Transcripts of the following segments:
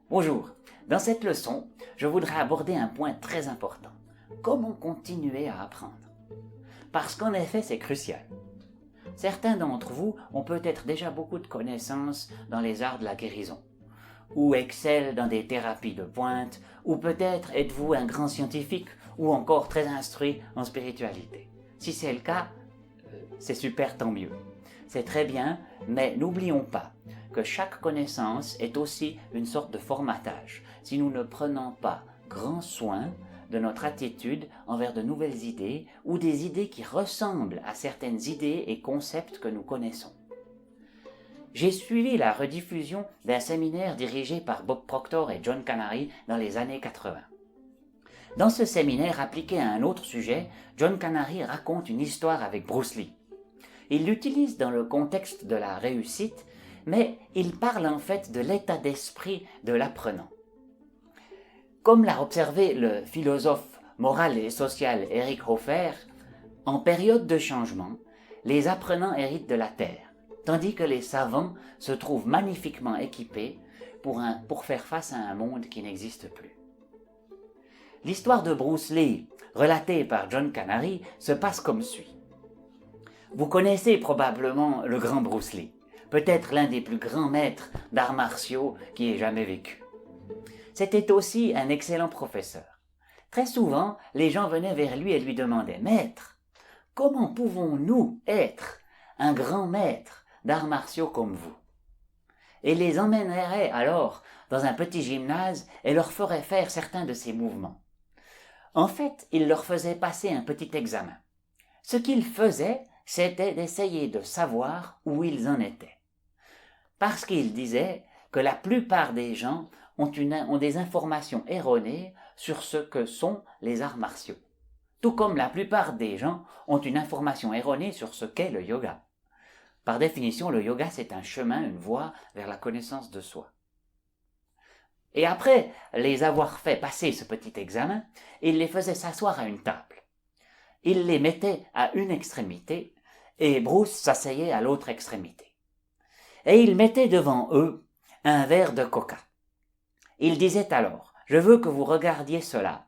Bonjour, dans cette leçon, je voudrais aborder un point très important. Comment continuer à apprendre? Parce qu'en effet, c'est crucial. Certains d'entre vous ont peut-être déjà beaucoup de connaissances dans les arts de la guérison, ou excellent dans des thérapies de pointe, ou peut-être êtes-vous un grand scientifique, ou encore très instruit en spiritualité. Si c'est le cas, c'est super, tant mieux. C'est très bien, mais n'oublions pas que chaque connaissance est aussi une sorte de formatage. Si nous ne prenons pas grand soin de notre attitude envers de nouvelles idées ou des idées qui ressemblent à certaines idées et concepts que nous connaissons. J'ai suivi la rediffusion d'un séminaire dirigé par Bob Proctor et John Canary dans les années 80. Dans ce séminaire appliqué à un autre sujet, John Canary raconte une histoire avec Bruce Lee. Il l'utilise dans le contexte de la réussite, mais il parle en fait de l'état d'esprit de l'apprenant. Comme l'a observé le philosophe moral et social Eric Hoffer, en période de changement, les apprenants héritent de la terre, tandis que les savants se trouvent magnifiquement équipés pour faire face à un monde qui n'existe plus. L'histoire de Bruce Lee, relatée par John Canary, se passe comme suit. Vous connaissez probablement le grand Bruce Lee, peut-être l'un des plus grands maîtres d'arts martiaux qui ait jamais vécu. C'était aussi un excellent professeur. Très souvent, les gens venaient vers lui et lui demandaient « Maître, comment pouvons-nous être un grand maître d'arts martiaux comme vous ?» Et les emmènerait alors dans un petit gymnase et leur ferait faire certains de ces mouvements. En fait, il leur faisait passer un petit examen. Ce qu'il faisait, c'était d'essayer de savoir où ils en étaient. Parce qu'il disait que la plupart des gens ont des informations erronées sur ce que sont les arts martiaux. Tout comme la plupart des gens ont une information erronée sur ce qu'est le yoga. Par définition, le yoga, c'est un chemin, une voie vers la connaissance de soi. Et après les avoir fait passer ce petit examen, il les faisait s'asseoir à une table. Il les mettait à une extrémité et Bruce s'asseyait à l'autre extrémité. Et il mettait devant eux un verre de coca. Il disait alors, je veux que vous regardiez cela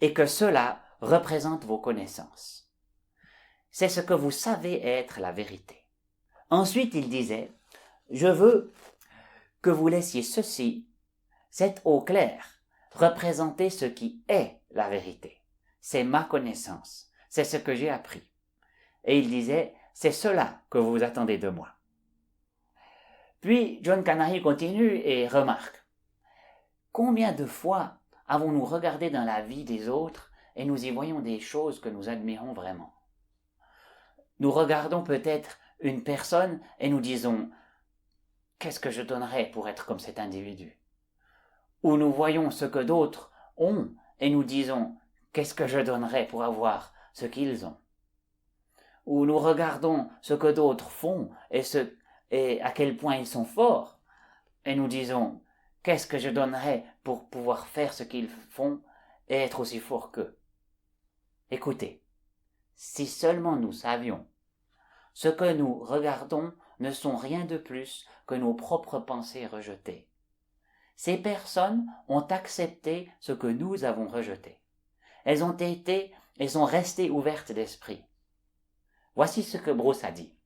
et que cela représente vos connaissances. C'est ce que vous savez être la vérité. Ensuite, il disait, je veux que vous laissiez ceci, cette eau claire, représenter ce qui est la vérité. C'est ma connaissance, c'est ce que j'ai appris. Et il disait, c'est cela que vous attendez de moi. Puis John Canary continue et remarque, combien de fois avons-nous regardé dans la vie des autres et nous y voyons des choses que nous admirons vraiment? Nous regardons peut-être une personne et nous disons « Qu'est-ce que je donnerais pour être comme cet individu ?» Ou nous voyons ce que d'autres ont et nous disons « Qu'est-ce que je donnerais pour avoir ce qu'ils ont ?» Ou nous regardons ce que d'autres font et à quel point ils sont forts et nous disons « Qu'est-ce que je donnerais pour pouvoir faire ce qu'ils font et être aussi fort qu'eux ?» Écoutez, si seulement nous savions, ce que nous regardons ne sont rien de plus que nos propres pensées rejetées. Ces personnes ont accepté ce que nous avons rejeté. Elles ont été et sont restées ouvertes d'esprit. Voici ce que Bruce a dit.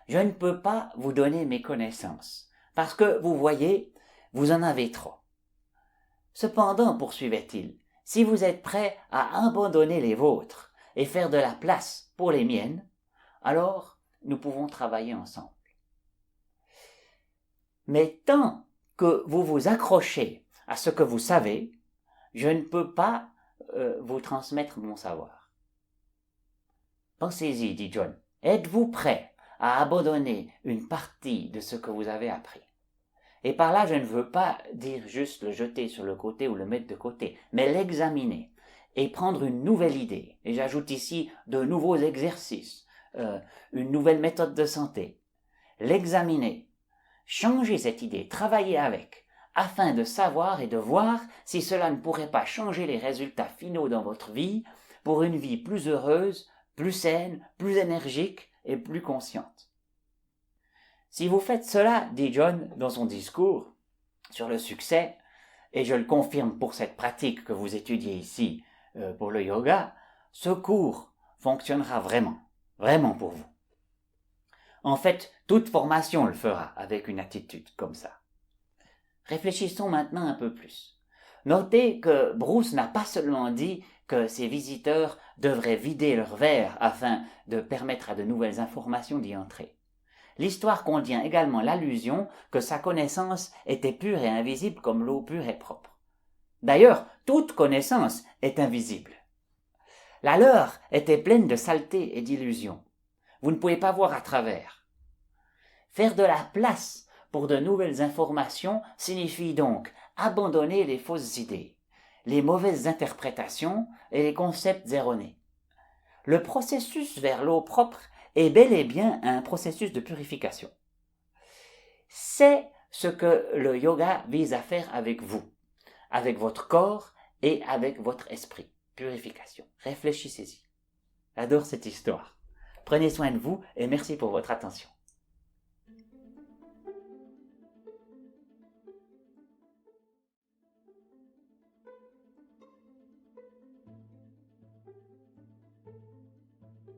Je ne peux pas vous donner mes connaissances, parce que, vous voyez, vous en avez trop. Cependant, poursuivait-il, si vous êtes prêts à abandonner les vôtres et faire de la place pour les miennes, alors nous pouvons travailler ensemble. Mais tant que vous vous accrochez à ce que vous savez, je ne peux pas vous transmettre mon savoir. Pensez-y, dit John. Êtes-vous prêt à abandonner une partie de ce que vous avez appris? Et par là, je ne veux pas dire juste le jeter sur le côté ou le mettre de côté, mais l'examiner et prendre une nouvelle idée. Et j'ajoute ici de nouveaux exercices, une nouvelle méthode de santé. L'examiner, changer cette idée, travailler avec, afin de savoir et de voir si cela ne pourrait pas changer les résultats finaux dans votre vie pour une vie plus heureuse, plus saine, plus énergique et plus consciente. Si vous faites cela, dit John dans son discours, sur le succès, et je le confirme pour cette pratique que vous étudiez ici pour le yoga, ce cours fonctionnera vraiment, vraiment pour vous. En fait, toute formation le fera avec une attitude comme ça. Réfléchissons maintenant un peu plus. Notez que Bruce n'a pas seulement dit que ses visiteurs devraient vider leur verre afin de permettre à de nouvelles informations d'y entrer. L'histoire contient également l'allusion que sa connaissance était pure et invisible comme l'eau pure et propre. D'ailleurs, toute connaissance est invisible. La leur était pleine de saleté et d'illusions. Vous ne pouvez pas voir à travers. Faire de la place pour de nouvelles informations signifie donc abandonner les fausses idées, les mauvaises interprétations et les concepts erronés. Le processus vers l'eau propre est bel et bien un processus de purification. C'est ce que le yoga vise à faire avec vous, avec votre corps et avec votre esprit. Purification. Réfléchissez-y. J'adore cette histoire. Prenez soin de vous et merci pour votre attention.